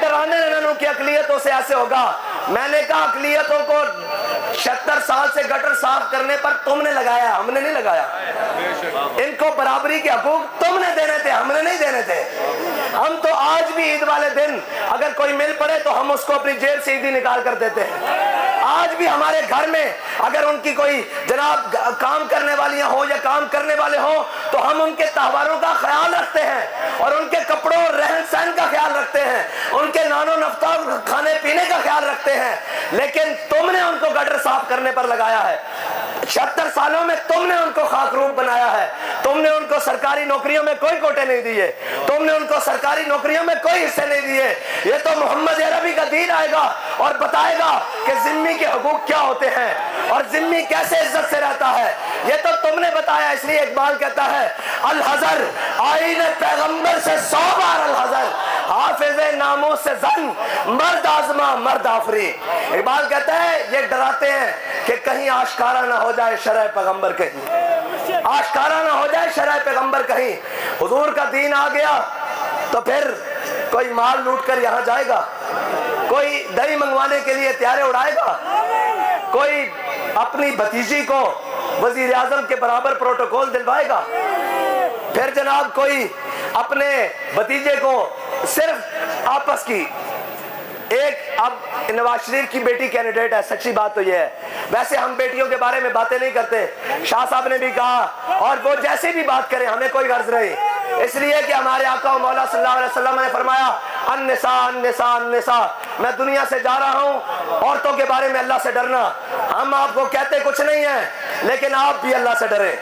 ڈرانے انہوں کی اقلیتوں سے ایسے ہوگا. میں نے کہا اقلیتوں کو 76 سال سے گٹر صاف کرنے پر تم نے لگایا, ہم نے نہیں لگایا. ان کو برابری کے حقوق تم نے دینے تھے, ہم نے نہیں دینے تھے. ہم تو آج بھی عید والے دن اگر کوئی مل پڑے تو ہم اس کو اپنی جیب سے عیدی نکال کر دیتے ہیں. آج بھی ہمارے گھر میں اگر ان کی کوئی جناب کام کرنے والیاں ہوں یا کام کرنے والے ہوں تو ہم ان کے تہواروں کا خیال رکھتے ہیں اور ان کے کپڑوں اور رہن سہن کا خیال رکھتے ہیں, ان کے نان و نفتا کھانے پینے کا خیال رکھتے ہیں. لیکن تم نے ان کو گٹر صاف کرنے پر لگایا ہے. 76 سالوں میں تم نے ان کو خاکروب بنایا ہے. تم نے ان کو سرکاری نوکریوں میں کوئی کوٹے نہیں دیے, تم نے ان کو سرکاری نوکریوں میں کوئی حصے نہیں دیے. یہ تو محمد عربی کا دین آئے گا اور بتائے گا کہ ذمہ کے حقوق کیا ہوتے ہیں اور ذمہ کیسے عزت سے رہتا ہے. یہ تو تم نے بتایا. اس لیے اقبال کہتا ہے الحذر آئین پیغمبر سے 100 بار الحذر, حافظ ناموس سے زن مرد آزما مرد آفری. اقبال کہتا ہے یہ ڈراتے ہیں کہ کہیں آشکارا نہ ہو جائے شرع پیغمبر, کہیں آشکارا نہ ہو جائے شرع پیغمبر. کہیں حضور کا دین آ گیا تو پھر کوئی مال لوٹ کر یہاں جائے گا, کوئی دہی منگوانے کے لیے ہتھیارے اڑائے گا, کوئی اپنی بھتیجی کو وزیر اعظم کے برابر پروٹوکول دلوائے گا, پھر جناب کوئی اپنے بھتیجے کو صرف آپس کی ایک. اب نواز شریف کی بیٹی کینڈیڈیٹ ہے, سچی بات تو یہ ہے. ویسے ہم بیٹیوں کے بارے میں باتیں نہیں کرتے, شاہ صاحب نے بھی کہا اور وہ جیسے بھی بات کریں ہمیں کوئی غرض نہیں, اس لیے کہ ہمارے آقا و مولا صلی اللہ علیہ وسلم نے فرمایا النساء النساء النساء. میں دنیا سے جا رہا ہوں, عورتوں کے بارے میں اللہ سے ڈرنا. ہم آپ کو کہتے کچھ نہیں ہیں لیکن آپ بھی اللہ سے ڈریں.